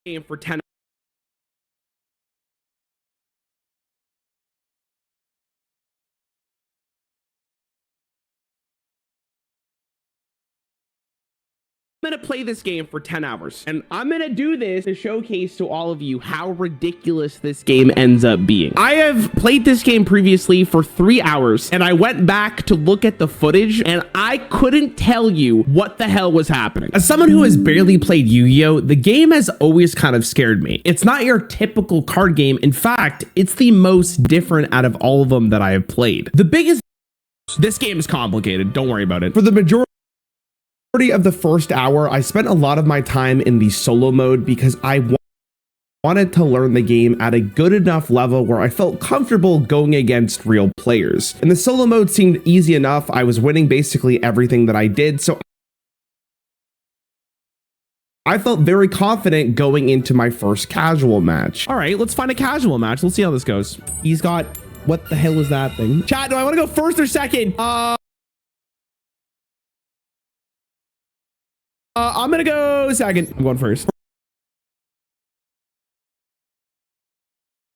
game for 10. I'm going to play this game for 10 hours, and I'm going to do this to showcase to all of you how ridiculous this game ends up being. I have played this game previously for 3 hours, and I went back to look at the footage, and I couldn't tell you what the hell was happening. As someone who has barely played Yu-Gi-Oh, the game has always kind of scared me. It's not your typical card game. In fact, it's the most different out of all of them that I have played. This game is complicated. Don't worry about it. For the majority of the first hour, I spent a lot of my time in the solo mode because I wanted to learn the game at a good enough level where I felt comfortable going against real players. And the solo mode seemed easy enough. I was winning basically everything that I did, so I felt very confident going into my first casual match. All right, let's find a casual match. Let's see how this goes. He's got, what the hell is that thing? Chat, do I want to go first or second? I'm gonna go second. I'm going first.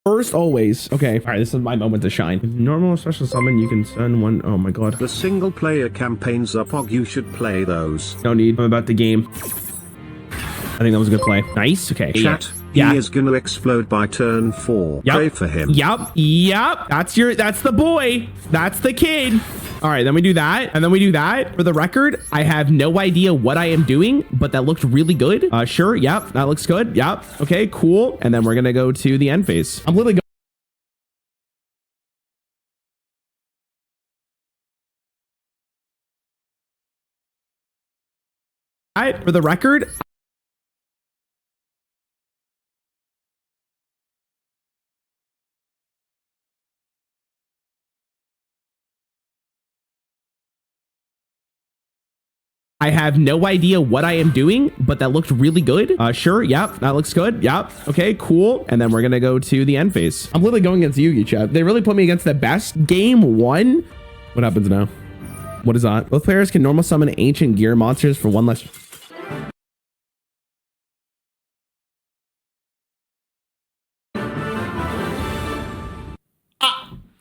First always. Okay. All right, this is my moment to shine. Normal special summon, you can send one. Oh my god. The single player campaigns are POG. You should play those. No need. I'm about the game. I think that was a good play. Nice. Okay. Chat. Yeah. He is gonna explode by turn 4. Yep. Pray for him. Yep. That's the boy. That's the kid. All right, then we do that, and then we do that. For the record, I have no idea what I am doing, but that looked really good. Sure, yep, that looks good. Yep, okay, cool. And then we're gonna go to the end phase. I'm literally going. For the record, I have no idea what I am doing, but that looked really good. Sure, yep, that looks good. Yep, okay, cool. And then we're gonna go to the end phase. I'm literally going against Yugioh, chat. They really put me against the best. Game 1. What happens now? What is that? Both players can normal summon ancient gear monsters for one less.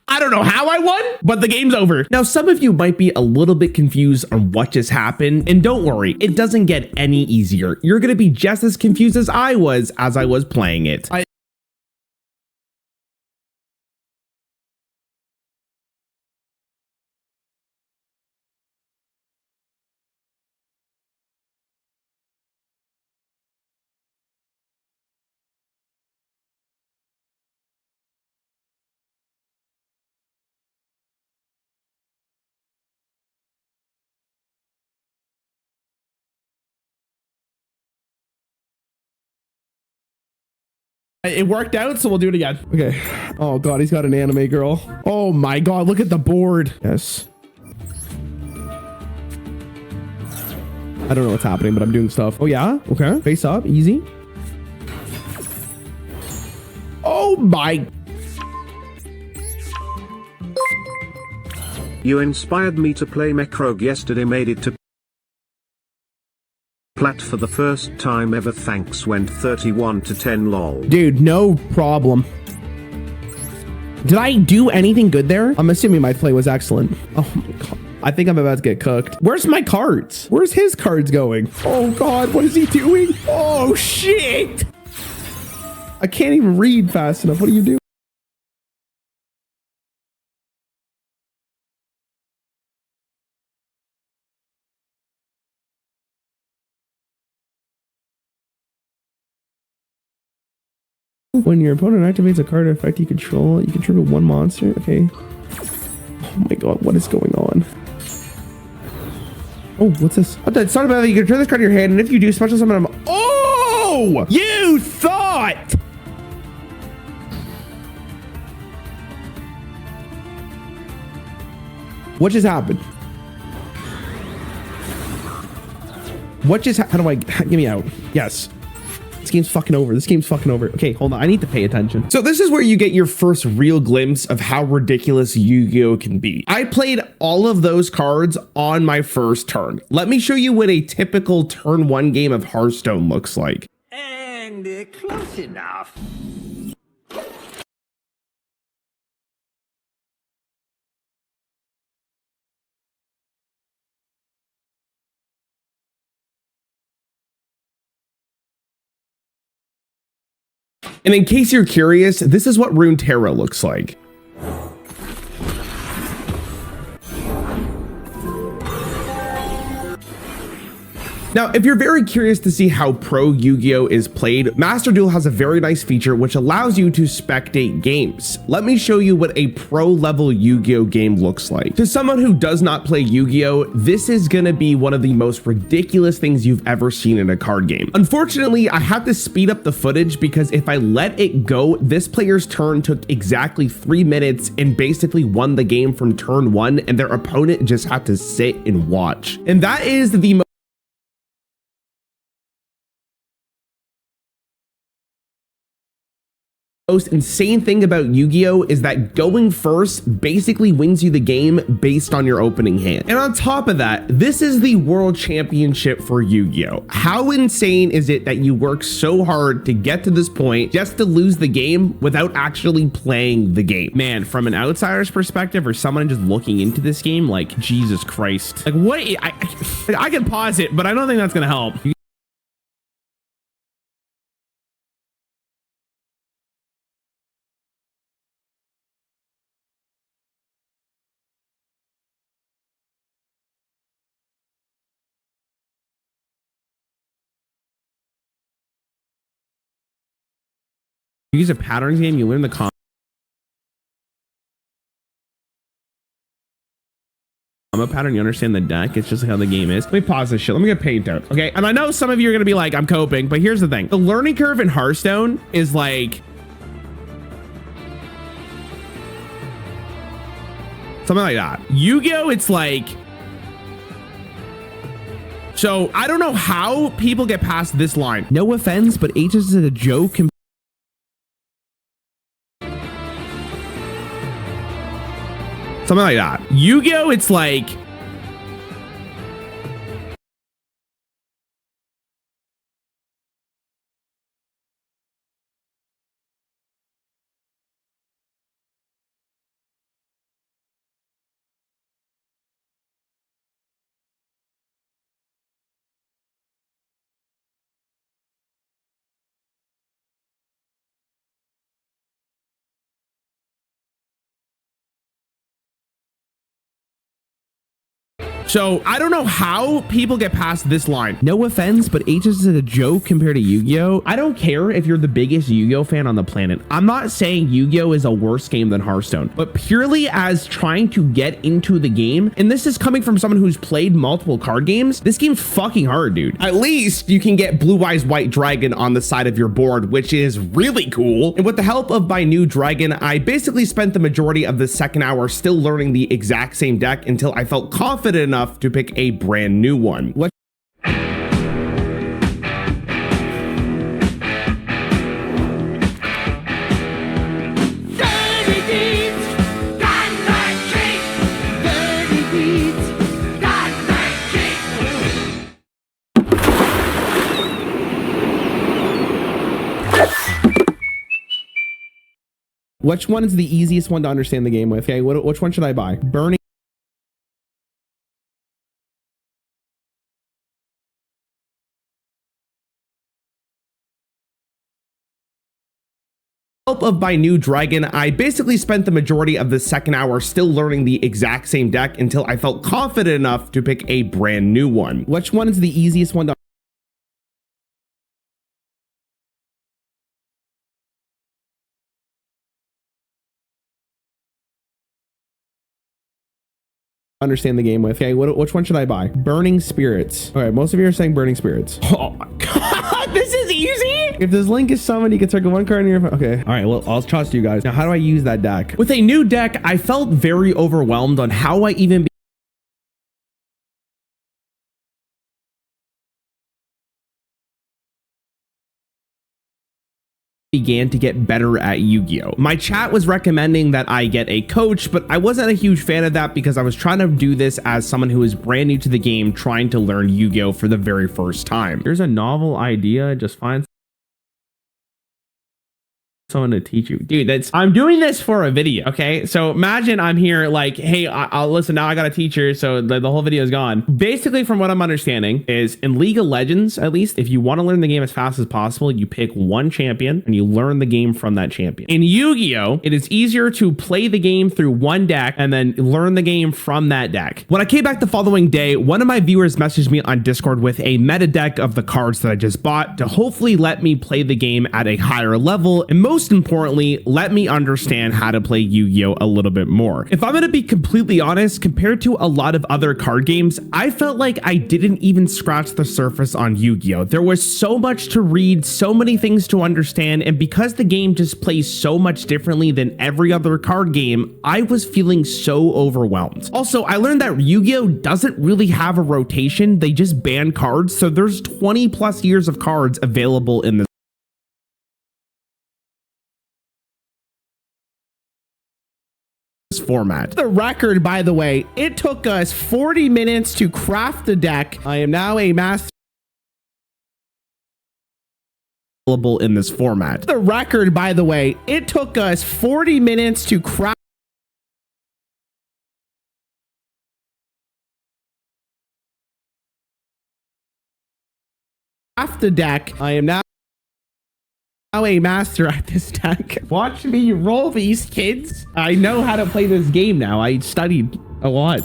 I don't know how I won, but the game's over. Now, some of you might be a little bit confused on what just happened, and don't worry, it doesn't get any easier. You're gonna be just as confused as I was playing it. It worked out, so we'll do it again. Okay. Oh god, he's got an anime girl. Oh my god, look at the board. Yes. I don't know what's happening, but I'm doing stuff. Oh yeah? Okay. Face up, easy. Oh my. You inspired me to play Mecrogue yesterday, made it to plat for the first time ever. Thanks, went 31 to 10 lol. Dude, no problem. Did I do anything good there? I'm assuming my play was excellent. Oh my god. I think I'm about to get cooked. Where's my cards? Where's his cards going? Oh god, what is he doing? Oh shit. I can't even read fast enough. What are you doing? When your opponent activates a card effect you control trigger one monster. Okay. Oh my god, what is going on? Oh, what's this? At the start of battle, you can turn this card in your hand, and if you do, special summon them. Oh! You thought! What just happened? What just how do I get me out? Yes. This game's fucking over. This game's fucking over. Okay, hold on. I need to pay attention. So this is where you get your first real glimpse of how ridiculous Yu-Gi-Oh can be. I played all of those cards on my first turn. Let me show you what a typical turn 1 game of Hearthstone looks like. And Close enough. And in case you're curious, this is what Runeterra looks like. Now, if you're very curious to see how Pro Yu-Gi-Oh is played, Master Duel has a very nice feature which allows you to spectate games. Let me show you what a pro level Yu-Gi-Oh game looks like. To someone who does not play Yu-Gi-Oh, this is gonna be one of the most ridiculous things you've ever seen in a card game. Unfortunately, I have to speed up the footage because if I let it go, this player's turn took exactly 3 minutes and basically won the game from turn 1, and their opponent just had to sit and watch. And that is the most insane thing about Yu-Gi-Oh is that going first basically wins you the game based on your opening hand. And on top of that, this is the world championship for Yu-Gi-Oh. How insane is it that you work so hard to get to this point just to lose the game without actually playing the game? Man, from an outsider's perspective or someone just looking into this game, like, Jesus Christ. Like, what? I can pause it, but I don't think that's gonna help. You use a patterns game, you learn the combo pattern, you understand the deck. It's just how the game is. Let me pause this shit. Let me get paint out. Okay. And I know some of you are going to be like, I'm coping, but here's the thing. The learning curve in Hearthstone is like something like that. Yu-Gi-Oh, it's like, so I don't know how people get past this line. No offense, but H's is a joke. Something like that. Yu-Gi-Oh, it's like, so I don't know how people get past this line. No offense, but H's is a joke compared to Yu-Gi-Oh. I don't care if you're the biggest Yu-Gi-Oh fan on the planet. I'm not saying Yu-Gi-Oh is a worse game than Hearthstone, but purely as trying to get into the game, and this is coming from someone who's played multiple card games, this game's fucking hard, dude. At least you can get Blue Eyes White Dragon on the side of your board, which is really cool. And with the help of my new dragon, I basically spent the majority of the second hour still learning the exact same deck until I felt confident enough to pick a brand new one. What Which one is the easiest one to understand the game with? Okay, which one should I buy? Burning help of my new dragon, I basically spent the majority of the second hour still learning the exact same deck until I felt confident enough to pick a brand new one. Which one is the easiest one to understand the game with? Okay, which one should I buy? Burning Spirits. All right, most of you are saying Burning Spirits. Oh my God, this is easy. If this link is summoned, you can circle one card in your phone. Okay. All right, well, I'll trust you guys. Now, how do I use that deck? With a new deck, I felt very overwhelmed on how I even began to get better at Yu-Gi-Oh. My chat was recommending that I get a coach, but I wasn't a huge fan of that because I was trying to do this as someone who is brand new to the game, trying to learn Yu-Gi-Oh for the very first time. Here's a novel idea, just find someone to teach you. Dude, I'm doing this for a video, okay? So imagine I'm here like, hey, I'll listen, now I got a teacher, so the whole video is gone. Basically, from what I'm understanding is in League of Legends, at least, if you want to learn the game as fast as possible, you pick one champion and you learn the game from that champion. In Yu-Gi-Oh, it is easier to play the game through one deck and then learn the game from that deck. When I came back the following day, one of my viewers messaged me on Discord with a meta deck of the cards that I just bought to hopefully let me play the game at a higher level, and most importantly, let me understand how to play Yu-Gi-Oh a little bit more. If I'm going to be completely honest, compared to a lot of other card games, I felt like I didn't even scratch the surface on Yu-Gi-Oh. There was so much to read, so many things to understand, and because the game just plays so much differently than every other card game, I was feeling so overwhelmed. Also, I learned that Yu-Gi-Oh doesn't really have a rotation, they just ban cards, so there's 20 plus years of cards available in this format. The record, by the way, it took us 40 minutes to craft a deck. I am now a master in this format. The record, by the way, it took us 40 minutes to craft a deck. I am now a master at this deck. Watch me roll these, kids. I know how to play this game now. I studied a lot.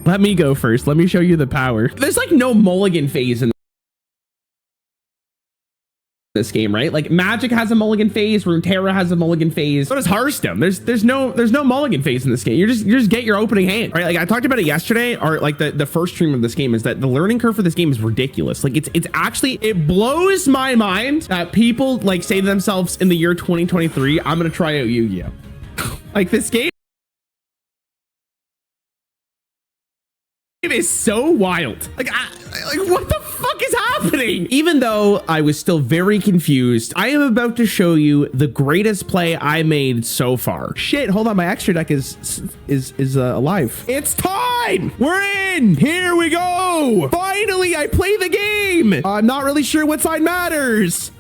Let me go first. Let me show you the power. There's like no mulligan phase in this game, right? Like Magic has a mulligan phase, Runeterra has a mulligan phase. So does Hearthstone. There's no mulligan phase in this game. You just get your opening hand, right? Like I talked about it yesterday, or like the first stream of this game, is that the learning curve for this game is ridiculous. Like it's actually, it blows my mind that people like say to themselves in the year 2023, I'm gonna try out Yu-Gi-Oh. Like this game is so wild. Like what the fuck is happening? Even though I was still very confused, I am about to show you the greatest play I made so far. Shit, hold on, my extra deck is alive. It's time! We're in! Here we go! Finally, I play the game! I'm not really sure what side matters.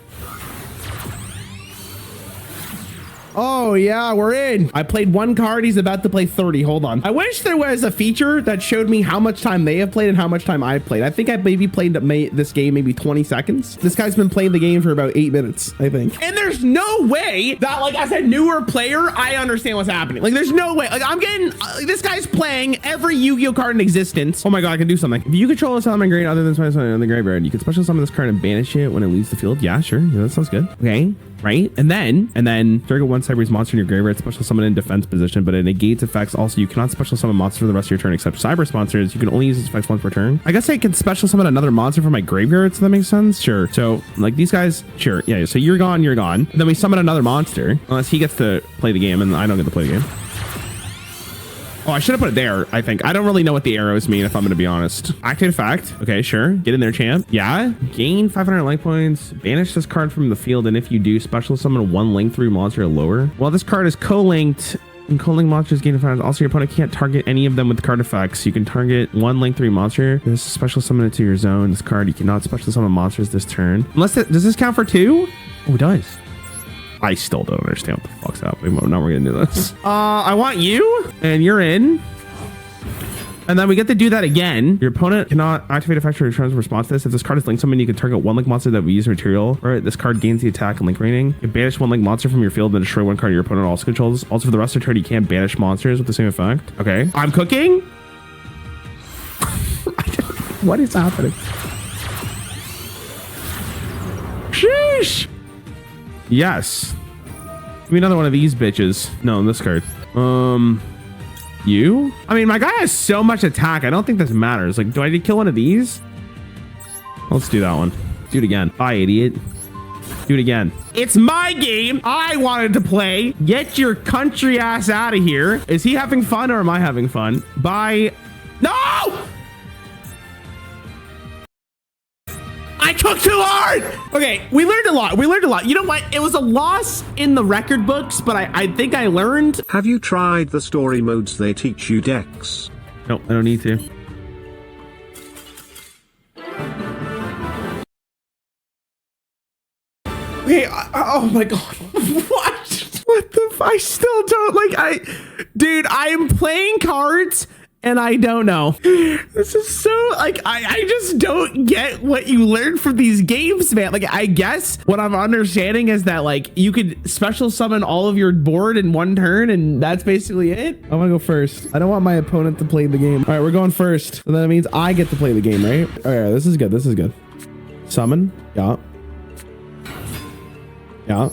Oh yeah, we're in. I played one card. He's about to play 30. Hold on. I wish there was a feature that showed me how much time they have played and how much time I played. I think I maybe played this game maybe 20 seconds. This guy's been playing the game for about 8 minutes, I think. And there's no way that like as a newer player, I understand what's happening. Like there's no way. Like I'm getting, this guy's playing every Yu-Gi-Oh card in existence. Oh my God, I can do something. If you control a summon grade other than something in the graveyard, you can special summon this card and banish it when it leaves the field. Yeah, sure. Yeah, that sounds good. Okay. Right, and then trigger one Cyber's monster in your graveyard, special summon in defense position, but it negates effects. Also, you cannot special summon monster for the rest of your turn except Cyber monsters. You can only use its effects once per turn. I guess I can special summon another monster from my graveyard, so that makes sense. Sure. So like these guys, sure, yeah. So you're gone, and then we summon another monster, unless he gets to play the game and I don't get to play the game. Oh, I should have put it there, I think. I don't really know what the arrows mean, if I'm going to be honest. Active effect. Okay, sure. Get in there, champ. Yeah. Gain 500 life points. Banish this card from the field, and if you do, special summon one link 3 monster or lower. Well, this card is co-linked, and co-linked monsters gain 500. Also, your opponent can't target any of them with card effects. You can target one link 3 monster. This special summon it to your zone. This card, you cannot special summon monsters this turn. Unless does this count for 2? Oh, it does. I still don't understand what the fuck's happening. Now we're gonna do this. I want you, and you're in. And then we get to do that again. Your opponent cannot activate effect or returns in response to this. If this card is linked summon, you can target one link monster that we use material. Or this card gains the attack and link rating. You can banish one link monster from your field and destroy one card your opponent also controls. Also, for the rest of the turn, you can't banish monsters with the same effect. Okay. I'm cooking. What is happening? Sheesh. Yes. Give me another one of these bitches. No, this card. You? I mean, my guy has so much attack. I don't think this matters. Like, do I need to kill one of these? Let's do that one. Do it again. Bye, idiot. Do it again. It's my game. I wanted to play. Get your country ass out of here. Is he having fun or am I having fun? Bye. No! I cooked too hard. Okay, we learned a lot. You know what? It was a loss in the record books, but I think I learned. Have you tried the story modes they teach you decks? Nope, I don't need to. Okay, oh my god. What? What the I still don't dude, I am playing cards and I don't know. This is so I just don't get what you learn from these games, man. Like, I guess what I'm understanding is that like you could special summon all of your board in one turn and that's basically it. I'm gonna go first. I don't want my opponent to play the game. All right, we're going first. So that means I get to play the game, right? All right, this is good. This is good. Summon. Yeah. Yeah.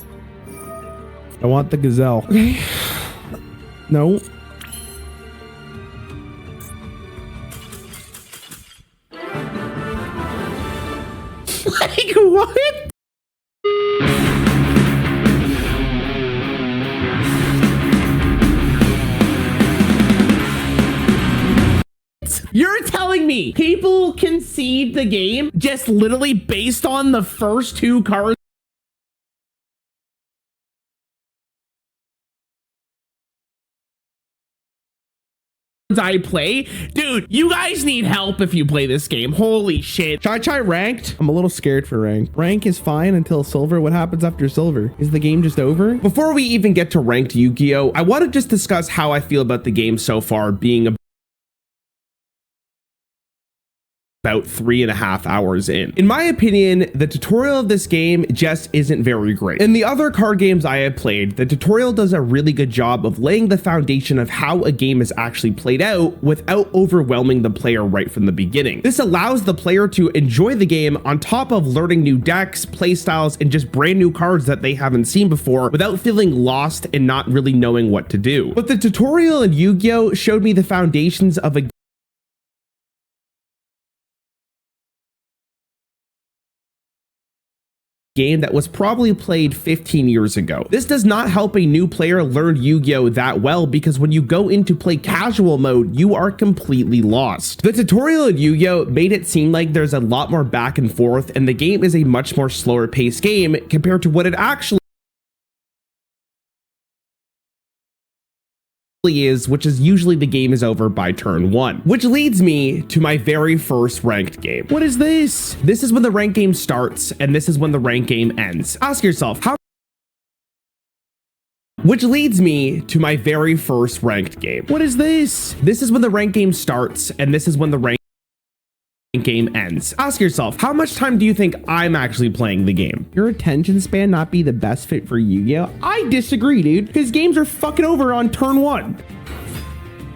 I want the gazelle. Okay. No. Like, what? You're telling me people concede the game just literally based on the first two cards I play? Dude, you guys need help if you play this game. Holy shit. Should I try ranked? I'm a little scared for ranked. Rank is fine until silver. What happens after silver? Is the game just over? Before we even get to ranked Yu-Gi-Oh, I want to just discuss how I feel about the game so far, being about 3.5 hours in. In my opinion, the tutorial of this game just isn't very great. In the other card games I have played, the tutorial does a really good job of laying the foundation of how a game is actually played out without overwhelming the player right from the beginning. This allows the player to enjoy the game on top of learning new decks, playstyles, and just brand new cards that they haven't seen before without feeling lost and not really knowing what to do. But the tutorial in Yu-Gi-Oh showed me the foundations of a game that was probably played 15 years ago. This does not help a new player learn Yu-Gi-Oh that well because when you go into play casual mode, you are completely lost. The tutorial in Yu-Gi-Oh made it seem like there's a lot more back and forth and the game is a much more slower paced game compared to what it actually is, which is usually the game is over by turn 1. Which leads me to my very first ranked game. What is this? This is when the ranked game starts and this is when the ranked game ends. Ask yourself, which leads me to my very first ranked game. What is this? This is when the ranked game starts and this is when the ranked game ends. Ask yourself, how much time do you think I'm actually playing the game? Your attention span not be the best fit for Yu-Gi-Oh? I disagree, dude, because games are fucking over on turn 1.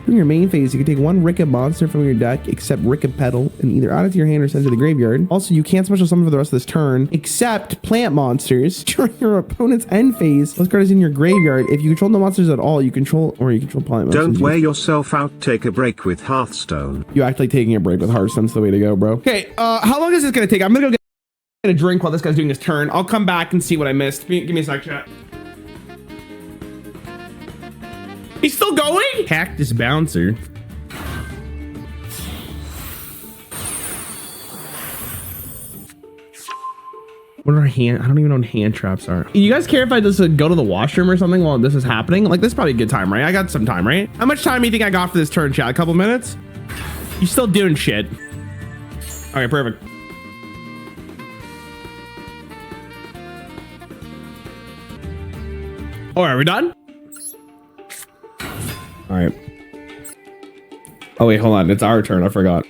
From your main phase, you can take one Ricka monster from your deck, except Ricka Petal, and either add it to your hand or send it to the graveyard. Also, you can't special summon for the rest of this turn, except plant monsters. During your opponent's end phase, this card is in your graveyard. If you control no monsters at all, you control plant monsters. Don't wear yourself out, take a break with Hearthstone. You act like taking a break with Hearthstone's the way to go, bro. Okay, how long is this gonna take? I'm gonna go get a drink while this guy's doing his turn. I'll come back and see what I missed. Give me a sec, chat. He's still going? Cactus Bouncer. What are hand? I don't even know what hand traps are. You guys care if I just go to the washroom or something while this is happening? Like, this is probably a good time, right? I got some time, right? How much time do you think I got for this turn, chat? A couple minutes? You still doing shit. Okay, perfect. All right, we're done? All right. Oh wait, hold on. It's our turn. I forgot.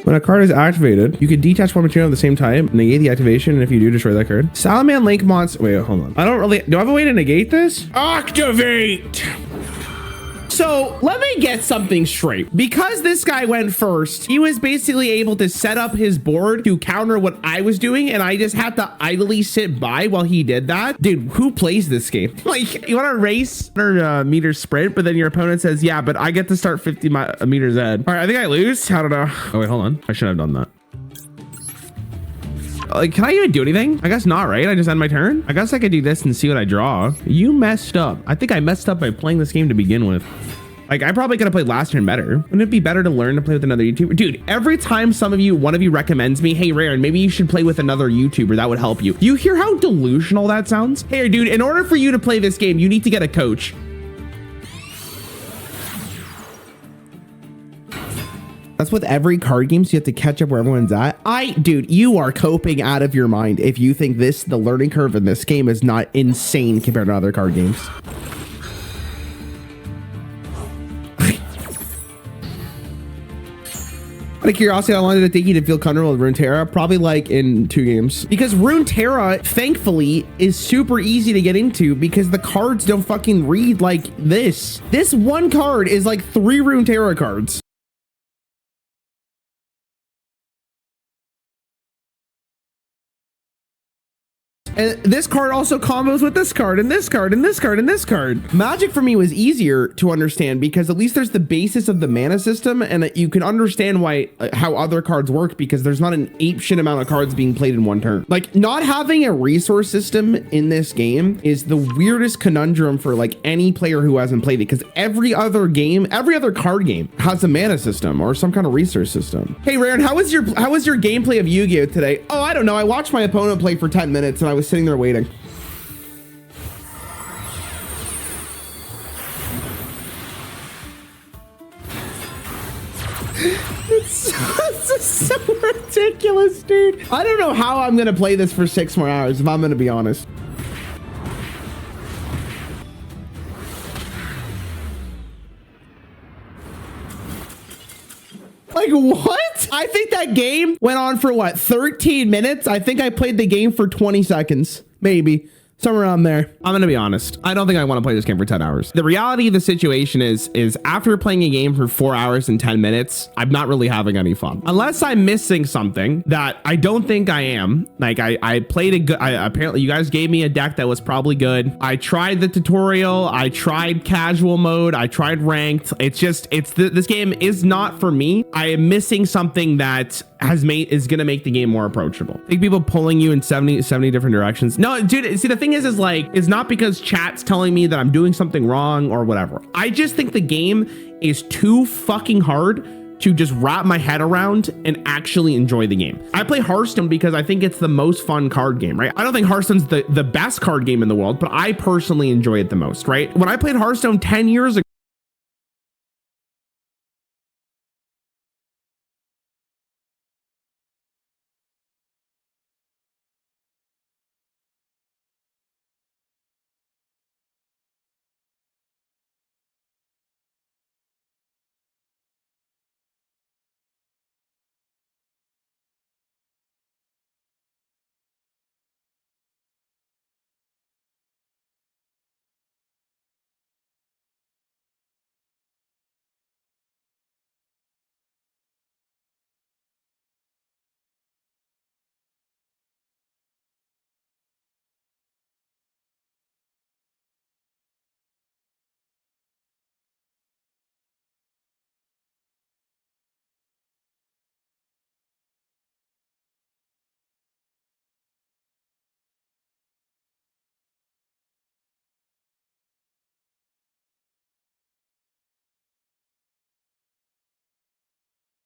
When a card is activated, you can detach one material at the same time, negate the activation, and if you do, destroy that card. Salaman Link monster. Wait, hold on. I don't really. Do I have a way to negate this? Activate! So let me get something straight. Because this guy went first, he was basically able to set up his board to counter what I was doing, and I just had to idly sit by while he did that. Dude, who plays this game? Like, you want to race 100 meter sprint, but then your opponent says, yeah, but I get to start 50 meters ahead. All right, I think I lose. I don't know. Oh, wait, hold on. I shouldn't have done that. Like, can I even do anything? I guess not, right? I just end my turn. I guess I could do this and see what I draw. You messed up. I think I messed up by playing this game to begin with. Like, I probably could have played last turn better. Wouldn't it be better to learn to play with another YouTuber? Dude, every time one of you recommends me, hey, Raren, maybe you should play with another YouTuber. That would help you. You hear how delusional that sounds? Hey, dude, in order for you to play this game, you need to get a coach. That's with every card game, so you have to catch up where everyone's at. Dude, you are coping out of your mind if you think the learning curve in this game is not insane compared to other card games. Out of curiosity, how long did it take you to feel comfortable with Runeterra? Probably like in 2 games. Because Runeterra, thankfully, is super easy to get into because the cards don't fucking read like this. This one card is like 3 Runeterra cards. And this card also combos with this card and this card and this card and this card. Magic for me was easier to understand because at least there's the basis of the mana system and you can understand why how other cards work because there's not an apeshit amount of cards being played in one turn. Like not having a resource system in this game is the weirdest conundrum for like any player who hasn't played it because every other card game has a mana system or some kind of resource system. Hey Raren, how was your gameplay of Yu-Gi-Oh today? Oh, I don't know. I watched my opponent play for 10 minutes and I was sitting there waiting. It's so ridiculous, dude. I don't know how I'm gonna play this for 6 more hours if I'm gonna be honest. Like what? I think that game went on for what, 13 minutes? I think I played the game for 20 seconds, maybe. Somewhere around there. I'm gonna be honest. I don't think I want to play this game for 10 hours. The reality of the situation is after playing a game for 4 hours and 10 minutes, I'm not really having any fun. Unless I'm missing something that I don't think I am. Like I played a good, apparently you guys gave me a deck that was probably good. I tried the tutorial. I tried casual mode. I tried ranked. This game is not for me. I am missing something that is gonna make the game more approachable. I think people pulling you in 70 different directions. No, dude, see the thing is like, it's not because chat's telling me that I'm doing something wrong or whatever. I just think the game is too fucking hard to just wrap my head around and actually enjoy the game. I play Hearthstone because I think it's the most fun card game, right? I don't think Hearthstone's the best card game in the world, but I personally enjoy it the most, right? When I played Hearthstone 10 years ago,